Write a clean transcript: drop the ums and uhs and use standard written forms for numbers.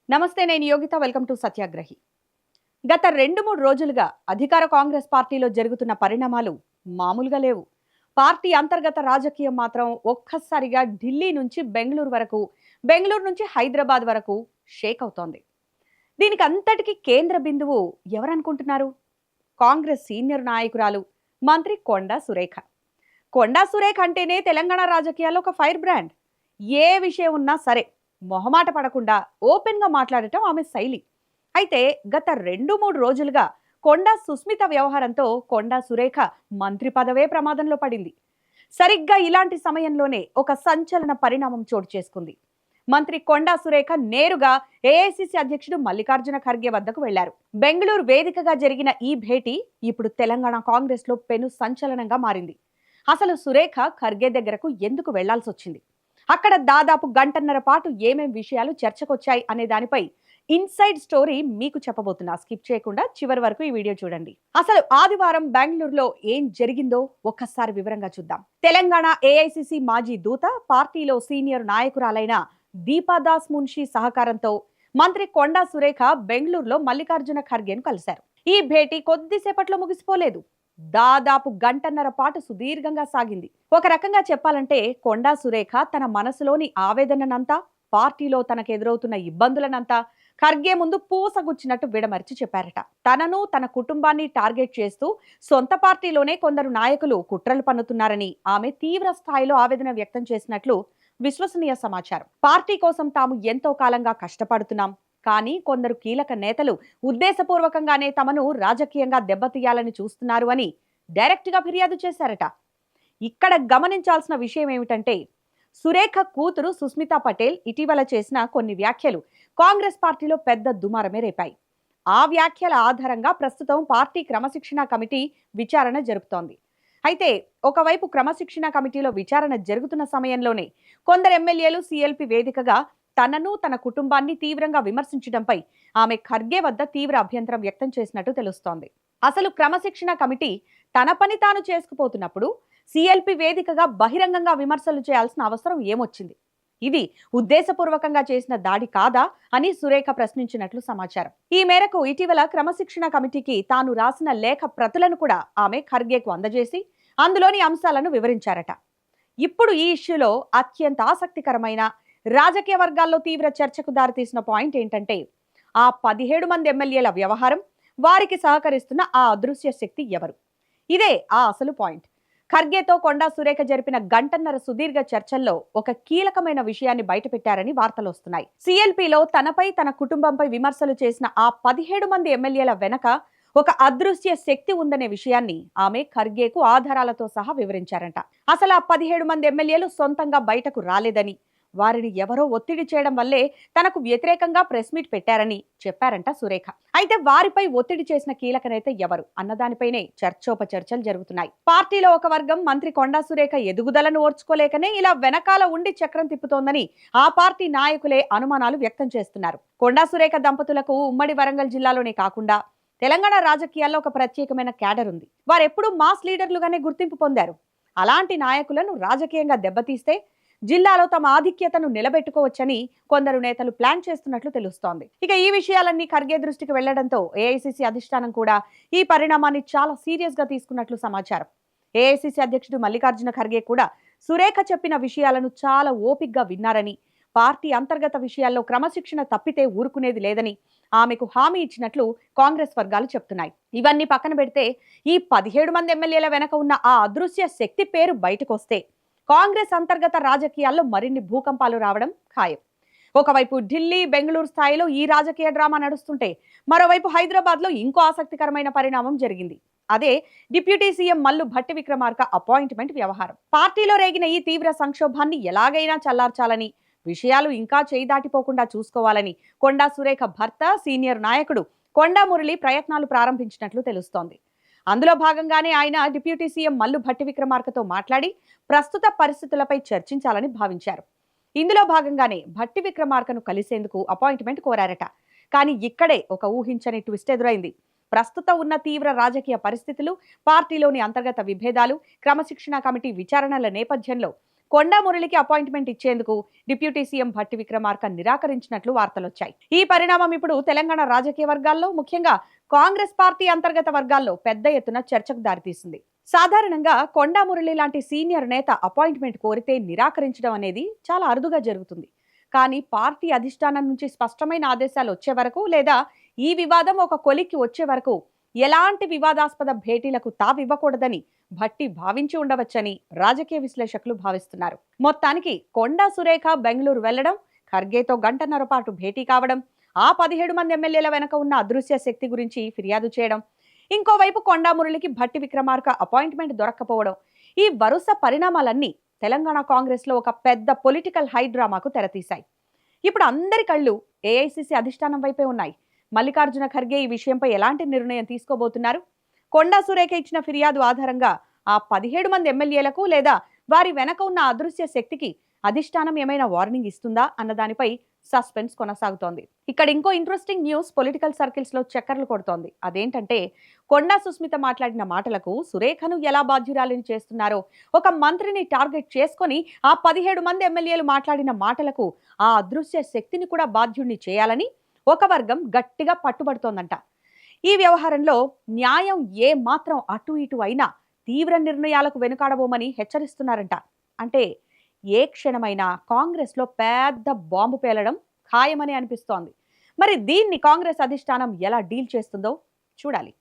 నమస్తే, నేను Yogita. Welcome to సత్యాగ్రహి. గత 2-3 రోజులుగా అధికార కాంగ్రెస్ పార్టీలో జరుగుతున్న పరిణామాలు మామూలుగా లేవు. పార్టీ అంతర్గత రాజకీయం మాత్రం ఒక్కసారిగా ఢిల్లీ నుంచి బెంగళూరు వరకు, బెంగళూరు నుంచి హైదరాబాద్ వరకు షేక్ అవుతోంది. దీనికి అంతటికీ కేంద్ర బిందువు ఎవరనుకుంటున్నారు? కాంగ్రెస్ సీనియర్ నాయకురాలు, మంత్రి కొండా సురేఖ. కొండా సురేఖ అంటేనే తెలంగాణ రాజకీయాల్లో ఒక ఫైర్ బ్రాండ్. ఏ విషయం ఉన్నా సరే మొహమాట పడకుండా ఓపెన్గా మాట్లాడటం ఆమె శైలి. అయితే గత 2-3 రోజులుగా కొండా సుస్మిత వ్యవహారంతో కొండా సురేఖ మంత్రి పదవే ప్రమాదంలో పడింది. సరిగ్గా ఇలాంటి సమయంలోనే ఒక సంచలన పరిణామం చోటు చేసుకుంది. మంత్రి కొండా సురేఖ నేరుగా ఏఐసిసి అధ్యక్షుడు మల్లికార్జున ఖర్గే వద్దకు వెళ్లారు. బెంగళూరు వేదికగా జరిగిన ఈ భేటీ ఇప్పుడు తెలంగాణ కాంగ్రెస్ లో పెను సంచలనంగా మారింది. అసలు సురేఖ ఖర్గే దగ్గరకు ఎందుకు వెళ్లాల్సి వచ్చింది? అక్కడ దాదాపు గంటన్నర పాటు ఏమేం విషయాలు చర్చకొచ్చాయి అనే దానిపై ఇన్సైడ్ స్టోరీ మీకు చెప్పబోతున్నా. స్కిప్ చేయకుండా చివరి వరకు ఈ వీడియో చూడండి. అసలు ఆదివారం బెంగళూరులో ఏం జరిగిందో ఒక్కసారి వివరంగా చూద్దాం. తెలంగాణ ఏఐసిసి మాజీ దూత, పార్టీలో సీనియర్ నాయకురాలైన దీపాదాస్ మున్షి సహకారంతో మంత్రి కొండా సురేఖ బెంగళూరులో మల్లికార్జున ఖర్గేను కలిశారు. ఈ భేటీ కొద్దిసేపట్లో ముగిసిపోలేదు. దాదాపు గంటన్నర పాటు సుదీర్ఘంగా సాగింది. ఒక రకంగా చెప్పాలంటే కొండా సురేఖ తన మనసులోని ఆవేదననంతా, పార్టీలో తనకు ఎదురవుతున్న ఇబ్బందులనంతా ఖర్గే ముందు పూసగుచ్చినట్టు విడమర్చి చెప్పారట. తనను, తన కుటుంబాన్ని టార్గెట్ చేస్తూ సొంత పార్టీలోనే కొందరు నాయకులు కుట్రలు పన్నుతున్నారని ఆమె తీవ్ర స్థాయిలో ఆవేదన వ్యక్తం చేసినట్లు విశ్వసనీయ సమాచారం. పార్టీ కోసం తాము ఎంతో కాలంగా కష్టపడుతున్నాం, కానీ కొందరు కీలక నేతలు ఉద్దేశపూర్వకంగానే తమను రాజకీయంగా దెబ్బతీయాలని చూస్తున్నారు అని డైరెక్ట్ గా ఫిర్యాదు చేశారట. ఇక్కడ గమనించాల్సిన విషయం ఏమిటంటే, సురేఖ కూతురు సుస్మితా పటేల్ ఇటీవల చేసిన కొన్ని వ్యాఖ్యలు కాంగ్రెస్ పార్టీలో పెద్ద దుమారమే రేపాయి. ఆ వ్యాఖ్యల ఆధారంగా ప్రస్తుతం పార్టీ క్రమశిక్షణ కమిటీ విచారణ జరుపుతోంది. అయితే ఒకవైపు క్రమశిక్షణ కమిటీలో విచారణ జరుగుతున్న సమయంలోనే కొందరు ఎమ్మెల్యేలు సిఎల్పి వేదికగా తనను, తన కుటుంబాన్ని తీవ్రంగా విమర్శించడంపై ఆమె ఖర్గే వద్ద తీవ్ర అభ్యంతరం వ్యక్తం చేసినట్టు తెలుస్తోంది. అసలు క్రమశిక్షణ కమిటీ తన పని తాను చేసుకుపోతున్నప్పుడు సిఎల్పి వేదికగా బహిరంగంగా విమర్శలు చేయాల్సిన అవసరం ఏమొచ్చింది? ఇది ఉద్దేశపూర్వకంగా చేసిన దాడి కాదా అని సురేఖ ప్రశ్నించినట్లు సమాచారం. ఈ మేరకు ఇటీవల క్రమశిక్షణ కమిటీకి తాను రాసిన లేఖ ప్రతులను కూడా ఆమె ఖర్గేకు అందజేసి అందులోని అంశాలను వివరించారట. ఇప్పుడు ఈ ఇష్యూలో అత్యంత ఆసక్తికరమైన, రాజకీయ వర్గాల్లో తీవ్ర చర్చకు దారితీసిన పాయింట్ ఏంటంటే, ఆ 17 మంది ఎమ్మెల్యేల వ్యవహారం, వారికి సహకరిస్తున్న ఆ అదృశ్య శక్తి ఎవరు? ఇదే ఆ అసలు పాయింట్. ఖర్గేతో కొండా సురేఖ జరిపిన గంటన్నర సుదీర్ఘ చర్చల్లో ఒక కీలకమైన విషయాన్ని బయటపెట్టారని వార్తలు వస్తున్నాయి. సిఎల్పిలో తనపై, తన కుటుంబంపై విమర్శలు చేసిన ఆ 17 మంది ఎమ్మెల్యేల వెనక ఒక అదృశ్య శక్తి ఉందనే విషయాన్ని ఆమె ఖర్గేకు ఆధారాలతో సహా వివరించారంట. అసలు ఆ 17 మంది ఎమ్మెల్యేలు సొంతంగా బయటకు రాలేదని, వారిని ఎవరో ఒత్తిడి చేయడం వల్లే తనకు వ్యతిరేకంగా ప్రెస్ మీట్ పెట్టారని చెప్పారంట సురేఖ. అయితే వారిపై ఒత్తిడి చేసిన కీలక నేత ఎవరు అన్నదానిపైనే చర్చోపచర్చలు జరుగుతున్నాయి. పార్టీలో ఒక వర్గం మంత్రి కొండా సురేఖ ఎదుగుదలను ఓర్చుకోలేకనే ఇలా వెనకాల ఉండి చక్రం తిప్పుతోందని ఆ పార్టీ నాయకులే అనుమానాలు వ్యక్తం చేస్తున్నారు. కొండా సురేఖ దంపతులకు ఉమ్మడి వరంగల్ జిల్లాలోనే కాకుండా తెలంగాణ రాజకీయాల్లో ఒక ప్రత్యేకమైన క్యాడర్ ఉంది. వారెప్పుడూ మాస్ లీడర్లుగానే గుర్తింపు పొందారు. అలాంటి నాయకులను రాజకీయంగా దెబ్బతీస్తే జిల్లాలో తమ ఆధిక్యతను నిలబెట్టుకోవచ్చని కొందరు నేతలు ప్లాన్ చేస్తున్నట్లు తెలుస్తోంది. ఇక ఈ విషయాలన్నీ ఖర్గే దృష్టికి వెళ్లడంతో ఏఐసిసి అధిష్టానం కూడా ఈ పరిణామాన్ని చాలా సీరియస్ గా తీసుకున్నట్లు సమాచారం. ఏఐసిసి అధ్యక్షుడు మల్లికార్జున ఖర్గే కూడా సురేఖ చెప్పిన విషయాలను చాలా ఓపిగ్గా విన్నారని, పార్టీ అంతర్గత విషయాల్లో క్రమశిక్షణ తప్పితే ఊరుకునేది లేదని ఆమెకు హామీ ఇచ్చినట్లు కాంగ్రెస్ వర్గాలు చెప్తున్నాయి. ఇవన్నీ పక్కన పెడితే ఈ 17 మంది ఎమ్మెల్యేల వెనక ఉన్న ఆ అదృశ్య శక్తి పేరు బయటకొస్తే కాంగ్రెస్ అంతర్గత రాజకీయాల్లో మరిన్ని భూకంపాలు రావడం ఖాయం. ఒకవైపు ఢిల్లీ, బెంగళూరు స్థాయిలో ఈ రాజకీయ డ్రామా నడుస్తుంటే, మరోవైపు హైదరాబాద్ లో ఇంకో ఆసక్తికరమైన పరిణామం జరిగింది. అదే deputy CM Mallu Bhatti Vikramarka appointment వ్యవహారం. పార్టీలో రేగిన ఈ తీవ్ర సంక్షోభాన్ని ఎలాగైనా చల్లార్చాలని, విషయాలు ఇంకా చేయి దాటిపోకుండా చూసుకోవాలని కొండా సురేఖ భర్త, సీనియర్ నాయకుడు కొండా మురళి ప్రయత్నాలు ప్రారంభించినట్లు తెలుస్తోంది. అందులో భాగంగానే ఆయన డిప్యూటీ సీఎం మల్లు భట్టి విక్రమార్కతో మాట్లాడి ప్రస్తుత పరిస్థితులపై చర్చించాలని భావించారు. ఇందులో భాగంగానే భట్టి విక్రమార్కను కలిసేందుకు అపాయింట్మెంట్ కోరారట. కానీ ఇక్కడే ఒక ఊహించని ట్విస్ట్ ఎదురైంది. ప్రస్తుతం ఉన్న తీవ్ర రాజకీయ పరిస్థితులు, పార్టీలోని అంతర్గత విభేదాలు, క్రమశిక్షణ కమిటీ విచారణల నేపథ్యంలో కొండా మురళికి అపాయింట్మెంట్ ఇచ్చేందుకు డిప్యూటీ సీఎం భట్టి విక్రమార్క నిరాకరించినట్లు వార్తలొచ్చాయి. ఈ పరిణామం ఇప్పుడు తెలంగాణ రాజకీయ వర్గాల్లో, ముఖ్యంగా కాంగ్రెస్ పార్టీ అంతర్గత వర్గాల్లో పెద్ద ఎత్తున చర్చకు దారితీసింది. సాధారణంగా కొండా మురళి లాంటి సీనియర్ నేత అపాయింట్మెంట్ కోరితే నిరాకరించడం అనేది చాలా అరుదుగా జరుగుతుంది. కానీ పార్టీ అధిష్టానం నుంచి స్పష్టమైన ఆదేశాలు వచ్చే వరకు, లేదా ఈ వివాదం ఒక కొలిక్కి వచ్చే వరకు ఎలాంటి వివాదాస్పద భేటీలకు తావివ్వకూడదని భట్టి భావించి ఉండవచ్చని రాజకీయ విశ్లేషకులు భావిస్తున్నారు. మొత్తానికి కొండా సురేఖ బెంగళూరు వెళ్లడం, ఖర్గేతో గంటన్నర పాటు భేటీ కావడం, ఆ 17 మంది ఎమ్మెల్యేల వెనక ఉన్న అదృశ్య శక్తి గురించి ఫిర్యాదు చేయడం, ఇంకోవైపు కొండా మురళికి భట్టి విక్రమార్క అపాయింట్మెంట్ దొరక్కపోవడం, ఈ వరుస పరిణామాలన్నీ తెలంగాణ కాంగ్రెస్ లో ఒక పెద్ద పొలిటికల్ హై డ్రామాకు తెరతీశాయి. ఇప్పుడు అందరి కళ్ళు ఏఐసీసీ అధిష్టానం వైపే ఉన్నాయి. మల్లికార్జున ఖర్గే ఈ విషయంపై ఎలాంటి నిర్ణయం తీసుకోబోతున్నారు? కొండా సురేఖ ఇచ్చిన ఫిర్యాదు ఆధారంగా ఆ 17 మంది ఎమ్మెల్యేలకు లేదా వారి వెనక ఉన్న అదృశ్య శక్తికి అధిష్టానం ఏమైనా వార్నింగ్ ఇస్తుందా అన్న దానిపై సస్పెన్స్ కొనసాగుతోంది. ఇక్కడ ఇంకో ఇంట్రెస్టింగ్ న్యూస్ పొలిటికల్ సర్కిల్స్ లో చక్కర్లు కొడుతోంది. అదేంటంటే, కొండా సుస్మిత మాట్లాడిన మాటలకు సురేఖను ఎలా బాధ్యురాలిని చేస్తున్నారో, ఒక మంత్రిని టార్గెట్ చేసుకొని ఆ 17 మంది ఎమ్మెల్యేలు మాట్లాడిన మాటలకు ఆ అదృశ్య శక్తిని కూడా బాధ్యుణ్ణి చేయాలని ఒక వర్గం గట్టిగా పట్టుబడుతోందంట. ఈ వ్యవహారంలో న్యాయం ఏ మాత్రం అటు ఇటు అయినా తీవ్ర నిర్ణయాలకు వెనుకాడబోమని హెచ్చరిస్తున్నారంట. అంటే ఏ క్షణమైనా కాంగ్రెస్లో పెద్ద బాంబు పేలడం ఖాయమని అనిపిస్తోంది. మరి దీన్ని కాంగ్రెస్ అధిష్టానం ఎలా డీల్ చేస్తుందో చూడాలి.